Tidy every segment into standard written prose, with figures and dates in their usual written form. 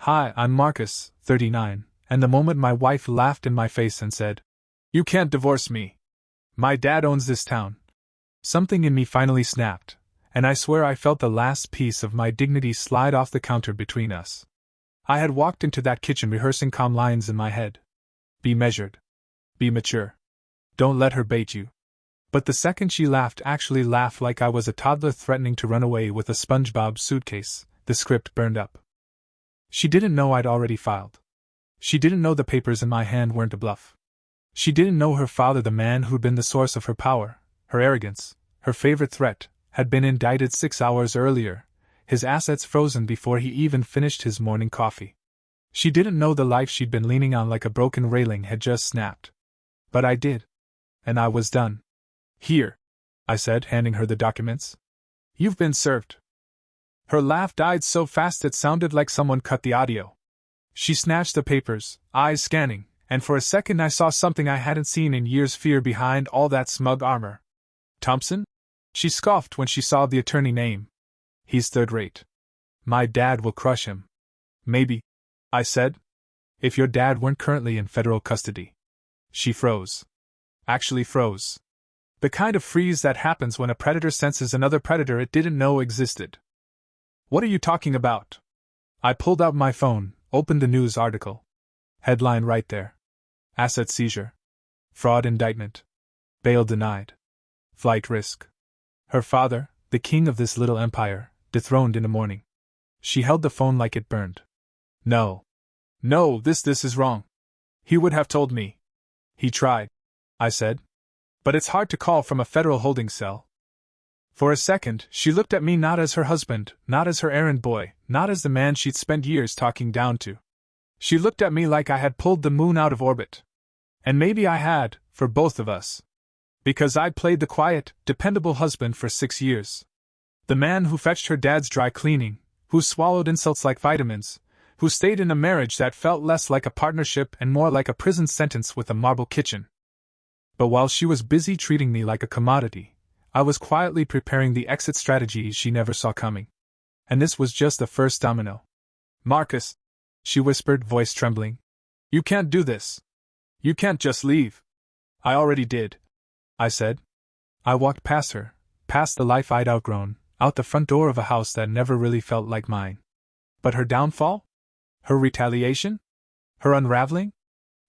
Hi, I'm Marcus, 39, and the moment my wife laughed in my face and said, "You can't divorce me. My dad owns this town." Something in me finally snapped, and I swear I felt the last piece of my dignity slide off the counter between us. I had walked into that kitchen rehearsing calm lines in my head. Be measured. Be mature. Don't let her bait you. But the second she laughed, actually laughed like I was a toddler threatening to run away with a SpongeBob suitcase, the script burned up. She didn't know I'd already filed. She didn't know the papers in my hand weren't a bluff. She didn't know her father, the man who'd been the source of her power, her arrogance, her favorite threat, had been indicted 6 hours earlier, his assets frozen before he even finished his morning coffee. She didn't know the life she'd been leaning on like a broken railing had just snapped. But I did. And I was done. "Here," I said, handing her the documents. "You've been served." Her laugh died so fast it sounded like someone cut the audio. She snatched the papers, eyes scanning, and for a second I saw something I hadn't seen in years: fear behind all that smug armor. "Thompson?" She scoffed when she saw the attorney name. "He's third rate. My dad will crush him." "Maybe," I said, "if your dad weren't currently in federal custody." She froze. Actually froze. The kind of freeze that happens when a predator senses another predator it didn't know existed. "What are you talking about?" I pulled out my phone, opened the news article. Headline right there. Asset seizure. Fraud indictment. Bail denied. Flight risk. Her father, the king of this little empire, dethroned in the morning. She held the phone like it burned. "No. No, this is wrong. He would have told me." "He tried," I said. "But it's hard to call from a federal holding cell." For a second, she looked at me not as her husband, not as her errand boy, not as the man she'd spent years talking down to. She looked at me like I had pulled the moon out of orbit. And maybe I had, for both of us. Because I'd played the quiet, dependable husband for 6 years. The man who fetched her dad's dry cleaning, who swallowed insults like vitamins, who stayed in a marriage that felt less like a partnership and more like a prison sentence with a marble kitchen. But while she was busy treating me like a commodity, I was quietly preparing the exit strategy she never saw coming. And this was just the first domino. "Marcus," she whispered, voice trembling. "You can't do this. You can't just leave." "I already did," I said. I walked past her, past the life I'd outgrown, out the front door of a house that never really felt like mine. But her downfall? Her retaliation? Her unraveling?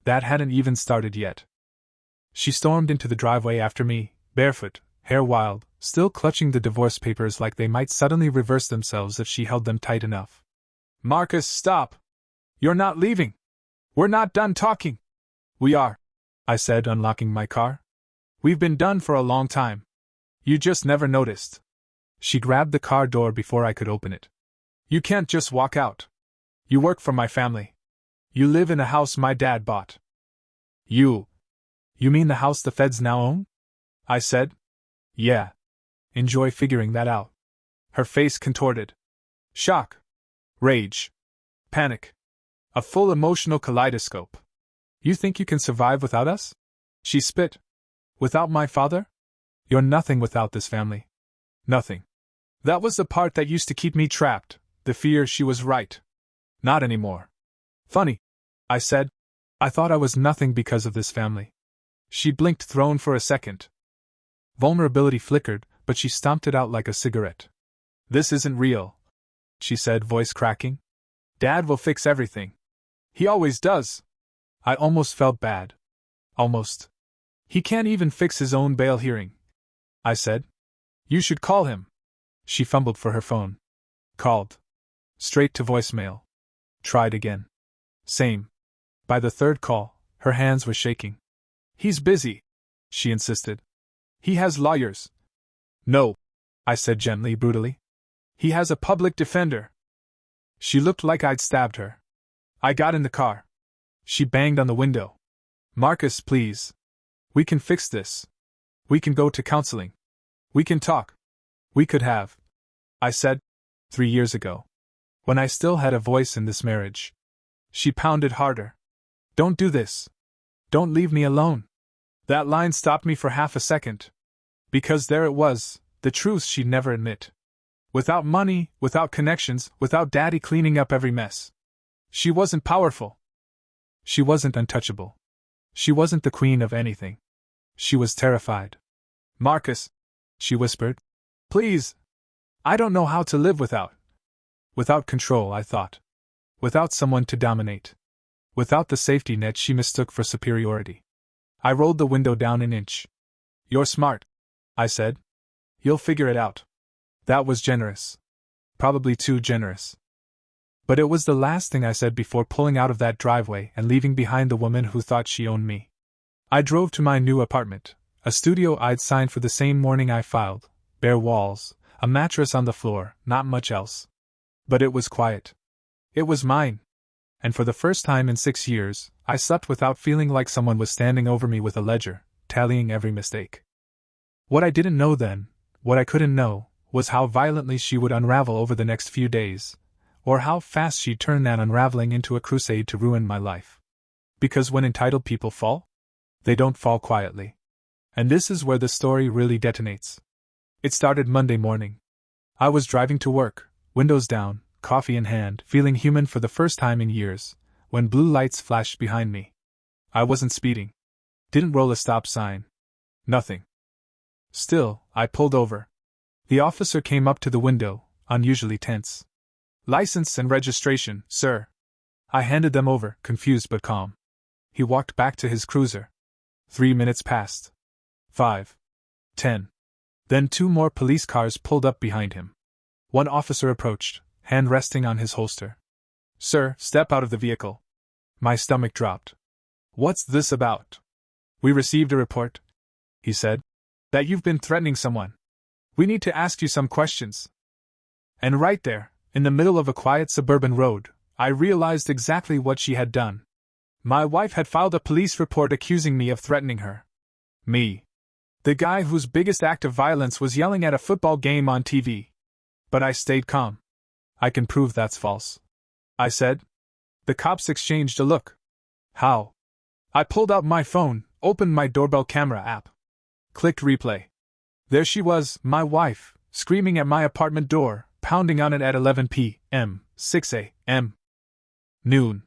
That hadn't even started yet. She stormed into the driveway after me, barefoot, hair wild, still clutching the divorce papers like they might suddenly reverse themselves if she held them tight enough. "Marcus, stop! You're not leaving! We're not done talking!" "We are," I said, unlocking my car. "We've been done for a long time. You just never noticed." She grabbed the car door before I could open it. "You can't just walk out. You work for my family. You live in a house my dad bought." You mean the house the feds now own?" I said. "Yeah. Enjoy figuring that out." Her face contorted. Shock. Rage. Panic. A full emotional kaleidoscope. "You think you can survive without us?" She spit. "Without my father? You're nothing without this family. Nothing." That was the part that used to keep me trapped, the fear she was right. Not anymore. "Funny," I said. "I thought I was nothing because of this family." She blinked, thrown for a second. Vulnerability flickered, but she stomped it out like a cigarette. "This isn't real," she said, voice cracking. "Dad will fix everything. He always does." I almost felt bad. Almost. "He can't even fix his own bail hearing," I said. "You should call him." She fumbled for her phone. Called. Straight to voicemail. Tried again. Same. By the third call, her hands were shaking. "He's busy," she insisted. "He has lawyers." "No," I said gently, brutally. "He has a public defender." She looked like I'd stabbed her. I got in the car. She banged on the window. "Marcus, please. We can fix this. We can go to counseling. We can talk. We could have," I said, 3 years ago. When I still had a voice in this marriage. She pounded harder. "Don't do this. Don't leave me alone." That line stopped me for half a second. Because there it was, the truth she'd never admit. Without money, without connections, without Daddy cleaning up every mess. She wasn't powerful. She wasn't untouchable. She wasn't the queen of anything. She was terrified. Marcus, she whispered. Please. I don't know how to live without. Without control, I thought. Without someone to dominate. Without the safety net she mistook for superiority. I rolled the window down an inch. You're smart, I said. You'll figure it out. That was generous. Probably too generous. But it was the last thing I said before pulling out of that driveway and leaving behind the woman who thought she owned me. I drove to my new apartment, a studio I'd signed for the same morning I filed, bare walls, a mattress on the floor, not much else. But it was quiet. It was mine. And for the first time in 6 years, I slept without feeling like someone was standing over me with a ledger, tallying every mistake. What I didn't know then, what I couldn't know, was how violently she would unravel over the next few days, or how fast she'd turn that unraveling into a crusade to ruin my life. Because when entitled people fall, they don't fall quietly. And this is where the story really detonates. It started Monday morning. I was driving to work, windows down, coffee in hand, feeling human for the first time in years, when blue lights flashed behind me. I wasn't speeding. Didn't roll a stop sign. Nothing. Still, I pulled over. The officer came up to the window, unusually tense. License and registration, sir. I handed them over, confused but calm. He walked back to his cruiser. 3 minutes passed. 5. 10. Then 2 more police cars pulled up behind him. One officer approached, hand resting on his holster. Sir, step out of the vehicle. My stomach dropped. What's this about? We received a report, he said, that you've been threatening someone. We need to ask you some questions. And right there, in the middle of a quiet suburban road, I realized exactly what she had done. My wife had filed a police report accusing me of threatening her. Me. The guy whose biggest act of violence was yelling at a football game on TV. But I stayed calm. I can prove that's false, I said. The cops exchanged a look. How? I pulled out my phone, opened my doorbell camera app. Clicked replay. There she was, my wife, screaming at my apartment door, pounding on it at 11 p.m., 6 a.m. noon.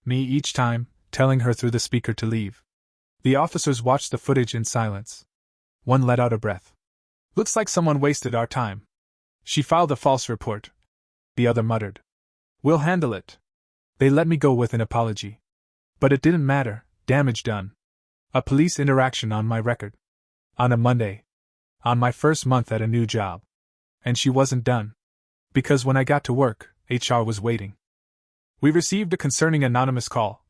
Me each time, telling her through the speaker to leave. The officers watched the footage in silence. One let out a breath. Looks like someone wasted our time. She filed a false report. The other muttered. We'll handle it. They let me go with an apology. But it didn't matter, damage done. A police interaction on my record. On a Monday. On my first month at a new job. And she wasn't done. Because when I got to work, HR was waiting. We received a concerning anonymous call,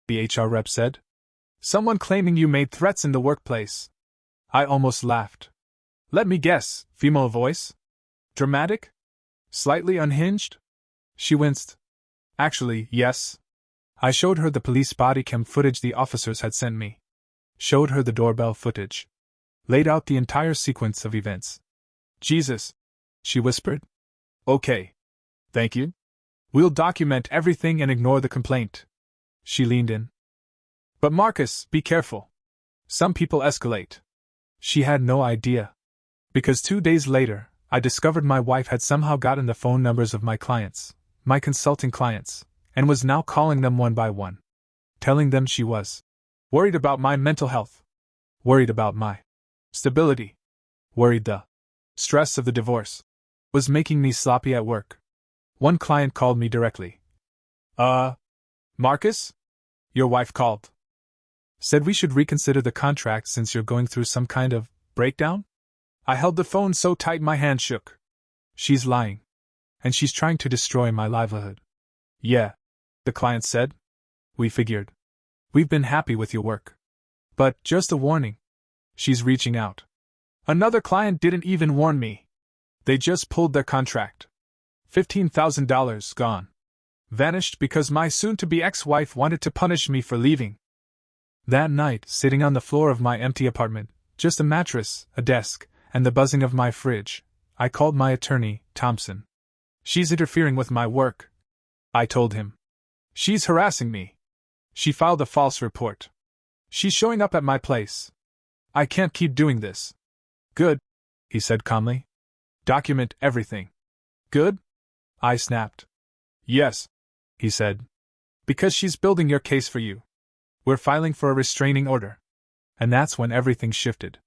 the HR rep said. Someone claiming you made threats in the workplace. I almost laughed. Let me guess, female voice? Dramatic? Slightly unhinged? She winced. Actually, yes. I showed her the police body cam footage the officers had sent me. Showed her the doorbell footage. Laid out the entire sequence of events. Jesus, she whispered. Okay. Thank you. We'll document everything and ignore the complaint. She leaned in. But Marcus, be careful. Some people escalate. She had no idea. Because 2 days later, I discovered my wife had somehow gotten the phone numbers of my clients, my consulting clients, and was now calling them one by one. Telling them she was worried about my mental health. Worried about my stability. Worried the stress of the divorce was making me sloppy at work. One client called me directly. Marcus? Your wife called. Said we should reconsider the contract since you're going through some kind of breakdown? I held the phone so tight my hand shook. She's lying. And she's trying to destroy my livelihood. Yeah, the client said. We figured. We've been happy with your work. But, just a warning. She's reaching out. Another client didn't even warn me. They just pulled their contract. $15,000 gone. Vanished because my soon-to-be ex-wife wanted to punish me for leaving. That night, sitting on the floor of my empty apartment, just a mattress, a desk, and the buzzing of my fridge, I called my attorney, Thompson. She's interfering with my work, I told him. She's harassing me. She filed a false report. She's showing up at my place. I can't keep doing this. Good, he said calmly. Document everything. Good? I snapped. Yes, he said. Because she's building your case for you. We're filing for a restraining order. And that's when everything shifted.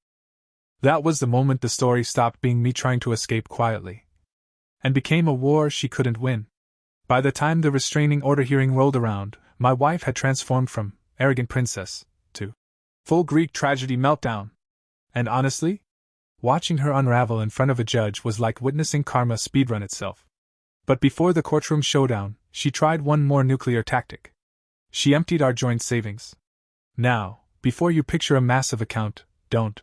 That was the moment the story stopped being me trying to escape quietly, and became a war she couldn't win. By the time the restraining order hearing rolled around, my wife had transformed from arrogant princess to full Greek tragedy meltdown. And honestly, watching her unravel in front of a judge was like witnessing karma speedrun itself. But before the courtroom showdown, she tried one more nuclear tactic. She emptied our joint savings. Now, before you picture a massive account, don't.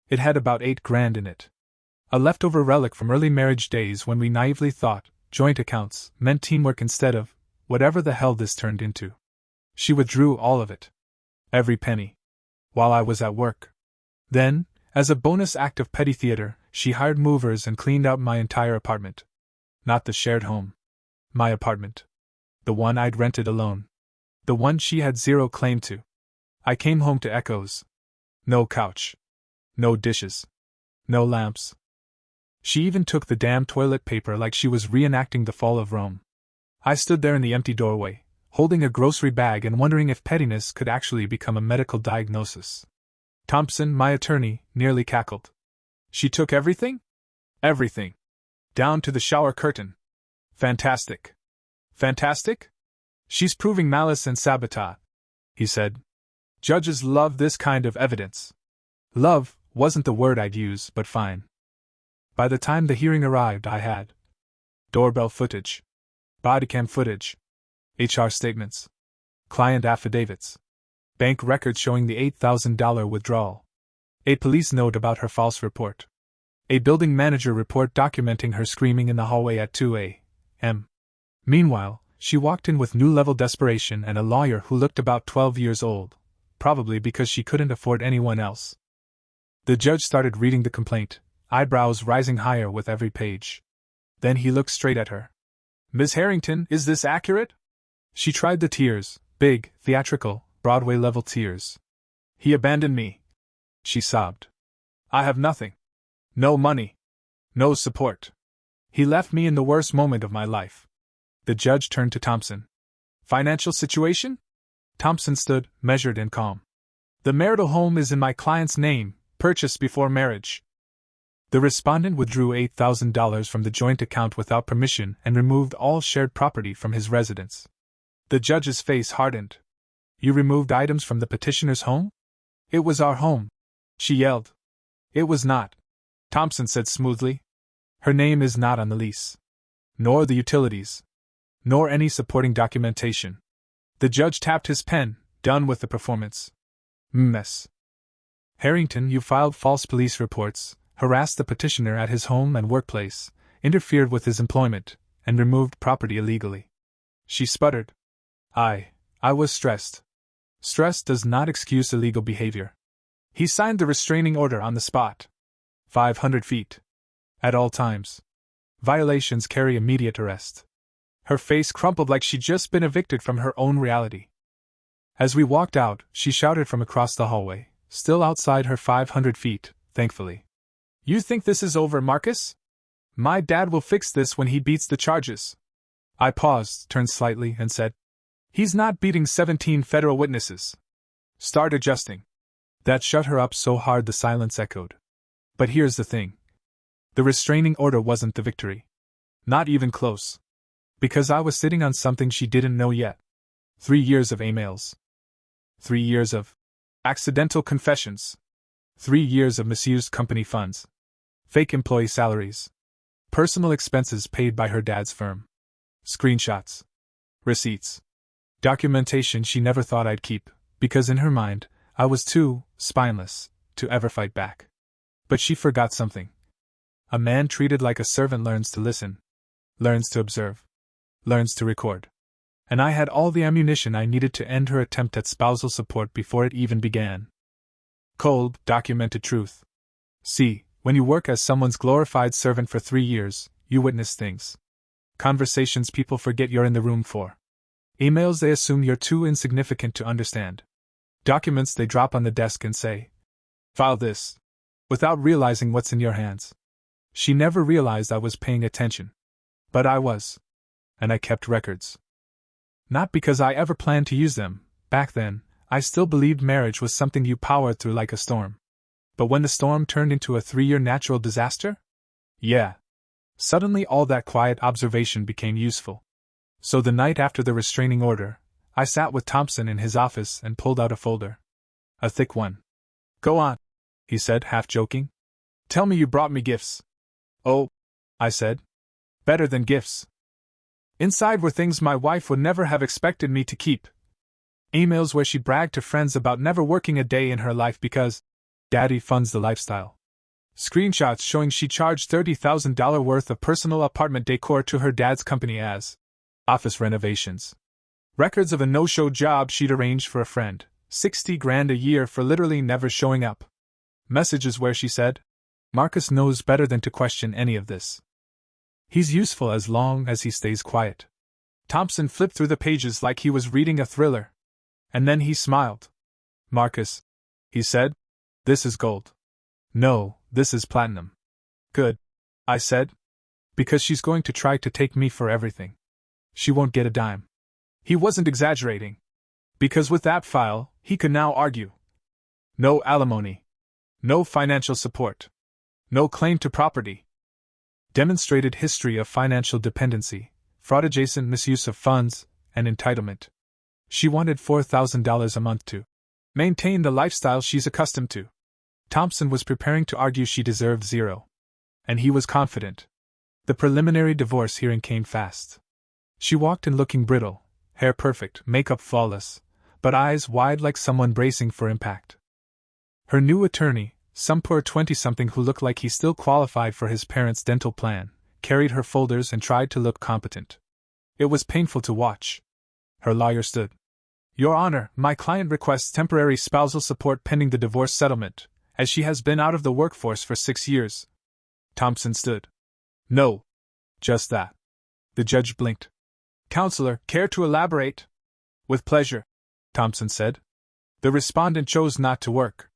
It had about $8,000 in it. A leftover relic from early marriage days when we naively thought joint accounts meant teamwork instead of whatever the hell this turned into. She withdrew all of it. Every penny. While I was at work. Then, as a bonus act of petty theater, she hired movers and cleaned out my entire apartment. Not the shared home. My apartment. The one I'd rented alone. The one she had zero claim to. I came home to echoes. No couch. No dishes. No lamps. She even took the damn toilet paper like she was reenacting the fall of Rome. I stood there in the empty doorway, holding a grocery bag and wondering if pettiness could actually become a medical diagnosis. Thompson, my attorney, nearly cackled. She took everything? Everything. Down to the shower curtain. Fantastic. Fantastic? She's proving malice and sabotage, he said. Judges love this kind of evidence. Love wasn't the word I'd use, but fine. By the time the hearing arrived, I had doorbell footage, bodycam footage, HR statements, client affidavits, bank records showing the $8,000 withdrawal, a police note about her false report, a building manager report documenting her screaming in the hallway at 2 a.m. Meanwhile, she walked in with new-level desperation and a lawyer who looked about 12 years old, probably because she couldn't afford anyone else. The judge started reading the complaint, eyebrows rising higher with every page. Then he looked straight at her. Ms. Harrington, is this accurate? She tried the tears, big, theatrical, Broadway-level tears. He abandoned me. She sobbed. I have nothing. No money. No support. He left me in the worst moment of my life. The judge turned to Thompson. Financial situation? Thompson stood, measured and calm. The marital home is in my client's name, purchased before marriage. The respondent withdrew $8,000 from the joint account without permission and removed all shared property from his residence. The judge's face hardened. You removed items from the petitioner's home? It was our home, she yelled. It was not, Thompson said smoothly. Her name is not on the lease. Nor the utilities. Nor any supporting documentation. The judge tapped his pen, done with the performance. Mess. Harrington, you filed false police reports, harassed the petitioner at his home and workplace, interfered with his employment, and removed property illegally. She sputtered. I was stressed. Stress does not excuse illegal behavior. He signed the restraining order on the spot. 500 feet. At all times. Violations carry immediate arrest. Her face crumpled like she'd just been evicted from her own reality. As we walked out, she shouted from across the hallway, still outside her 500 feet, thankfully. You think this is over, Marcus? My dad will fix this when he beats the charges. I paused, turned slightly, and said, He's not beating 17 federal witnesses. Start adjusting. That shut her up so hard the silence echoed. But here's the thing. The restraining order wasn't the victory. Not even close. Because I was sitting on something she didn't know yet. 3 years of emails. 3 years of accidental confessions. 3 years of misused company funds. Fake employee salaries. Personal expenses paid by her dad's firm. Screenshots. Receipts. Documentation she never thought I'd keep, because in her mind, I was too spineless to ever fight back. But she forgot something. A man treated like a servant learns to listen, learns to observe, learns to record. And I had all the ammunition I needed to end her attempt at spousal support before it even began. Cold, documented truth. See, when you work as someone's glorified servant for 3 years, you witness things. Conversations people forget you're in the room for. Emails they assume you're too insignificant to understand. Documents they drop on the desk and say, file this, without realizing what's in your hands. She never realized I was paying attention. But I was. And I kept records. Not because I ever planned to use them. Back then, I still believed marriage was something you powered through like a storm. But when the storm turned into a 3-year natural disaster? Yeah. Suddenly all that quiet observation became useful. So the night after the restraining order, I sat with Thompson in his office and pulled out a folder. A thick one. Go on, he said, half joking. Tell me you brought me gifts. Oh, I said. Better than gifts. Inside were things my wife would never have expected me to keep. Emails where she bragged to friends about never working a day in her life because Daddy funds the lifestyle. Screenshots showing she charged $30,000 worth of personal apartment decor to her dad's company as office renovations. Records of a no-show job she'd arranged for a friend, $60,000 a year for literally never showing up. Messages where she said, Marcus knows better than to question any of this. He's useful as long as he stays quiet. Thompson flipped through the pages like he was reading a thriller. And then he smiled. Marcus, he said, this is gold. No, this is platinum. Good, I said. Because she's going to try to take me for everything. She won't get a dime. He wasn't exaggerating. Because with that file, he could now argue. No alimony. No financial support. No claim to property. Demonstrated history of financial dependency, fraud-adjacent misuse of funds, and entitlement. She wanted $4,000 a month to maintain the lifestyle she's accustomed to. Thompson was preparing to argue she deserved zero. And he was confident. The preliminary divorce hearing came fast. She walked in looking brittle, hair perfect, makeup flawless, but eyes wide like someone bracing for impact. Her new attorney, some poor 20-something who looked like he still qualified for his parents' dental plan, carried her folders and tried to look competent. It was painful to watch. Her lawyer stood. Your Honor, my client requests temporary spousal support pending the divorce settlement, as she has been out of the workforce for 6 years. Thompson stood. No. Just that. The judge blinked. Counselor, care to elaborate? With pleasure, Thompson said. The respondent chose not to work.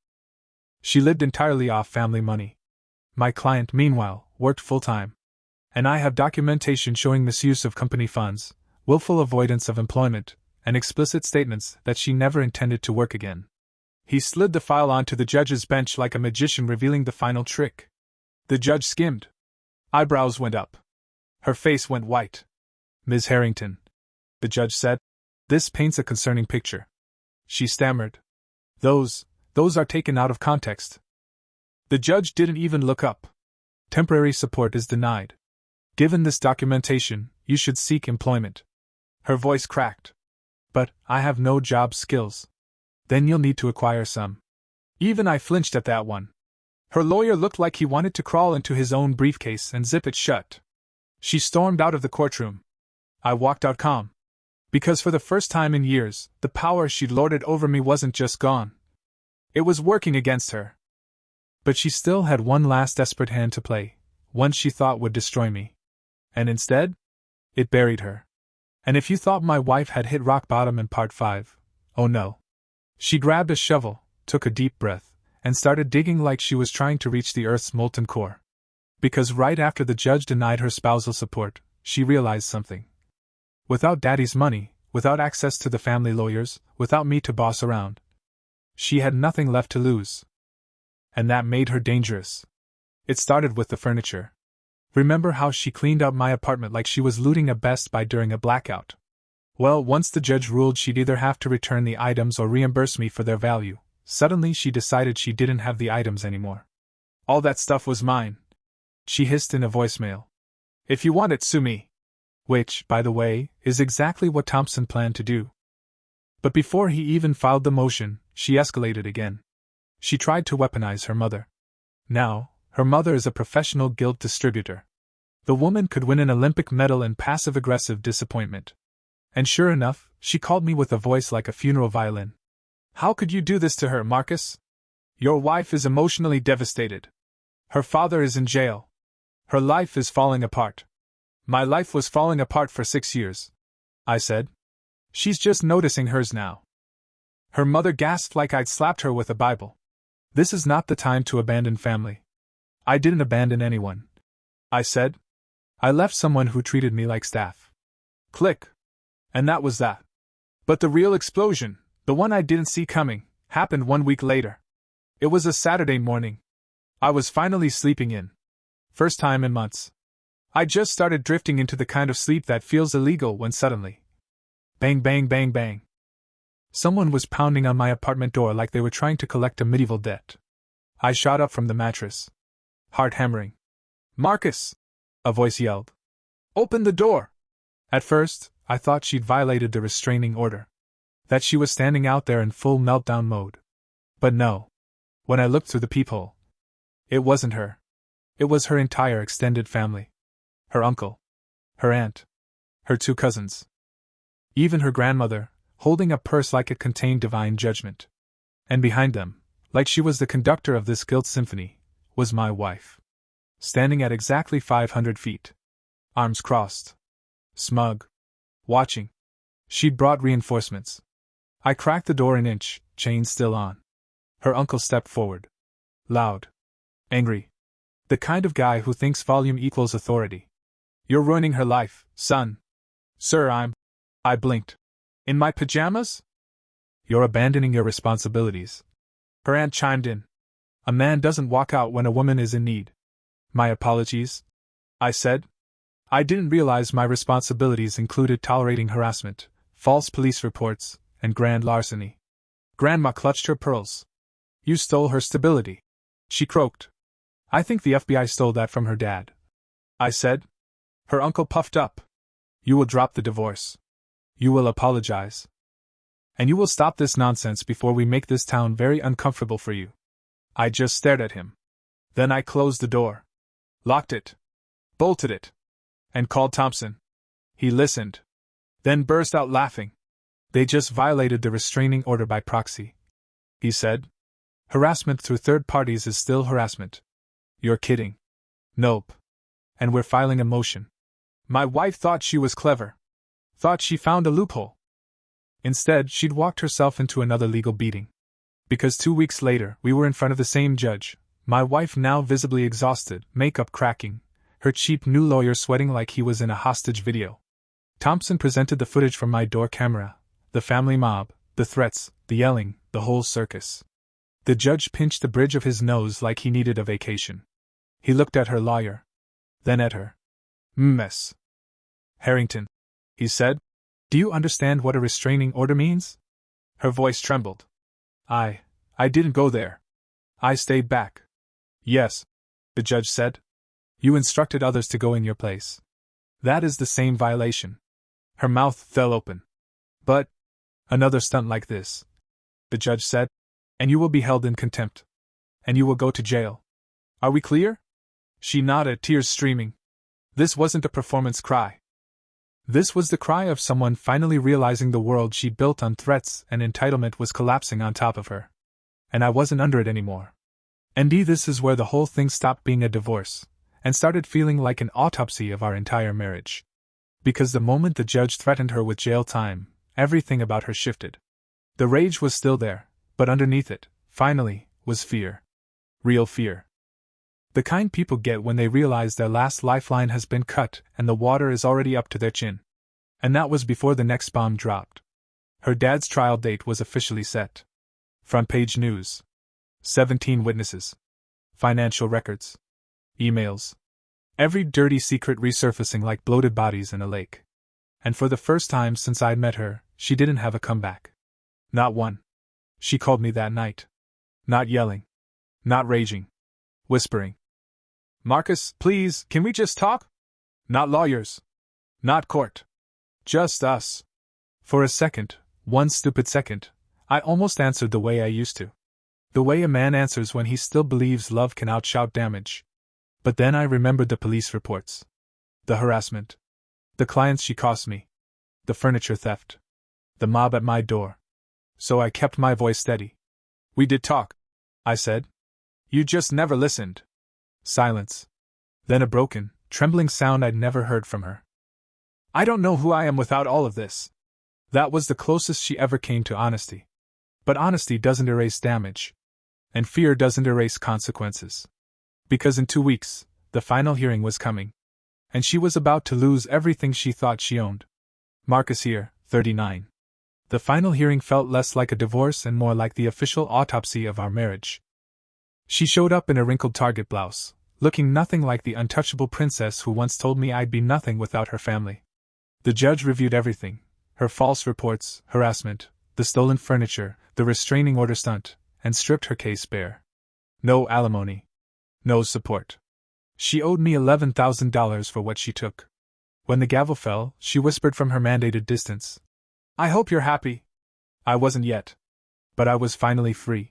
She lived entirely off family money. My client, meanwhile, worked full-time. And I have documentation showing misuse of company funds, willful avoidance of employment, and explicit statements that she never intended to work again. He slid the file onto the judge's bench like a magician revealing the final trick. The judge skimmed. Eyebrows went up. Her face went white. Ms. Harrington, the judge said, this paints a concerning picture. She stammered. Those are taken out of context. The judge didn't even look up. Temporary support is denied. Given this documentation, you should seek employment. Her voice cracked. But I have no job skills. Then you'll need to acquire some. Even I flinched at that one. Her lawyer looked like he wanted to crawl into his own briefcase and zip it shut. She stormed out of the courtroom. I walked out calm. Because for the first time in years, the power she'd lorded over me wasn't just gone. It was working against her. But she still had one last desperate hand to play, one she thought would destroy me. And instead, it buried her. And if you thought my wife had hit rock bottom in part 5, oh no. She grabbed a shovel, took a deep breath, and started digging like she was trying to reach the Earth's molten core. Because right after the judge denied her spousal support, she realized something. Without Daddy's money, without access to the family lawyers, without me to boss around, she had nothing left to lose. And that made her dangerous. It started with the furniture. Remember how she cleaned out my apartment like she was looting a Best Buy during a blackout? Well, once the judge ruled she'd either have to return the items or reimburse me for their value, suddenly she decided she didn't have the items anymore. All that stuff was mine. She hissed in a voicemail. If you want it, sue me. Which, by the way, is exactly what Thompson planned to do. But before he even filed the motion, she escalated again. She tried to weaponize her mother. Now, her mother is a professional guilt distributor. The woman could win an Olympic medal in passive-aggressive disappointment. And sure enough, she called me with a voice like a funeral violin. How could you do this to her, Marcus? Your wife is emotionally devastated. Her father is in jail. Her life is falling apart. My life was falling apart for 6 years, I said. She's just noticing hers now. Her mother gasped like I'd slapped her with a Bible. This is not the time to abandon family. I didn't abandon anyone, I said. I left someone who treated me like staff. Click. And that was that. But the real explosion, the one I didn't see coming, happened 1 week later. It was a Saturday morning. I was finally sleeping in. First time in months. I just started drifting into the kind of sleep that feels illegal when suddenly. Bang, bang, bang, bang. Someone was pounding on my apartment door like they were trying to collect a medieval debt. I shot up from the mattress. Heart hammering. "Marcus!" a voice yelled. "Open the door!" At first, I thought she'd violated the restraining order. That she was standing out there in full meltdown mode. But no. When I looked through the peephole, it wasn't her. It was her entire extended family. Her uncle. Her aunt. Her 2 cousins. Even her grandmother, holding a purse like it contained divine judgment. And behind them, like she was the conductor of this guilt symphony, was my wife. Standing at exactly 500 feet. Arms crossed. Smug. Watching. She'd brought reinforcements. I cracked the door an inch, chain still on. Her uncle stepped forward. Loud. Angry. The kind of guy who thinks volume equals authority. "You're ruining her life, son." "Sir, I blinked. "In my pajamas?" "You're abandoning your responsibilities." Her aunt chimed in. "A man doesn't walk out when a woman is in need." "My apologies," I said. I didn't realize my responsibilities included tolerating harassment, false police reports, and grand larceny. Grandma clutched her pearls. "You stole her stability," she croaked. "I think the FBI stole that from her dad," I said. Her uncle puffed up. "You will drop the divorce. You will apologize. And you will stop this nonsense before we make this town very uncomfortable for you." I just stared at him. Then I closed the door. Locked it. Bolted it. And called Thompson. He listened. Then burst out laughing. "They just violated the restraining order by proxy," he said. "Harassment through third parties is still harassment." "You're kidding." "Nope. And we're filing a motion." My wife thought she was clever. Thought she found a loophole. Instead, she'd walked herself into another legal beating. Because 2 weeks later, we were in front of the same judge, my wife now visibly exhausted, makeup cracking, her cheap new lawyer sweating like he was in a hostage video. Thompson presented the footage from my door camera, the family mob, the threats, the yelling, the whole circus. The judge pinched the bridge of his nose like he needed a vacation. He looked at her lawyer. Then at her. "Miss Harrington," he said, "do you understand what a restraining order means?" Her voice trembled. I didn't go there. I stayed back." "Yes," the judge said. "You instructed others to go in your place. That is the same violation." Her mouth fell open. "But another stunt like this," the judge said, "and you will be held in contempt. And you will go to jail. Are we clear?" She nodded, tears streaming. This wasn't a performance cry. This was the cry of someone finally realizing the world she built on threats and entitlement was collapsing on top of her. And I wasn't under it anymore. And this is where the whole thing stopped being a divorce, and started feeling like an autopsy of our entire marriage. Because the moment the judge threatened her with jail time, everything about her shifted. The rage was still there, but underneath it, finally, was fear. Real fear. The kind people get when they realize their last lifeline has been cut and the water is already up to their chin. And that was before the next bomb dropped. Her dad's trial date was officially set. Front page news. 17 witnesses. Financial records. Emails. Every dirty secret resurfacing like bloated bodies in a lake. And for the first time since I'd met her, she didn't have a comeback. Not one. She called me that night. Not yelling. Not raging. Whispering. "Marcus, please, can we just talk? Not lawyers. Not court. Just us." For a second, one stupid second, I almost answered the way I used to. The way a man answers when he still believes love can outshout damage. But then I remembered the police reports. The harassment. The clients she cost me. The furniture theft. The mob at my door. So I kept my voice steady. "We did talk," I said. "You just never listened." Silence. Then a broken, trembling sound I'd never heard from her. "I don't know who I am without all of this." That was the closest she ever came to honesty. But honesty doesn't erase damage. And fear doesn't erase consequences. Because in 2 weeks, the final hearing was coming. And she was about to lose everything she thought she owned. Marcus here, 39. The final hearing felt less like a divorce and more like the official autopsy of our marriage. She showed up in a wrinkled Target blouse, looking nothing like the untouchable princess who once told me I'd be nothing without her family. The judge reviewed everything: her false reports, harassment, the stolen furniture, the restraining order stunt, and stripped her case bare. No alimony. No support. She owed me $11,000 for what she took. When the gavel fell, she whispered from her mandated distance, "I hope you're happy." I wasn't yet. But I was finally free.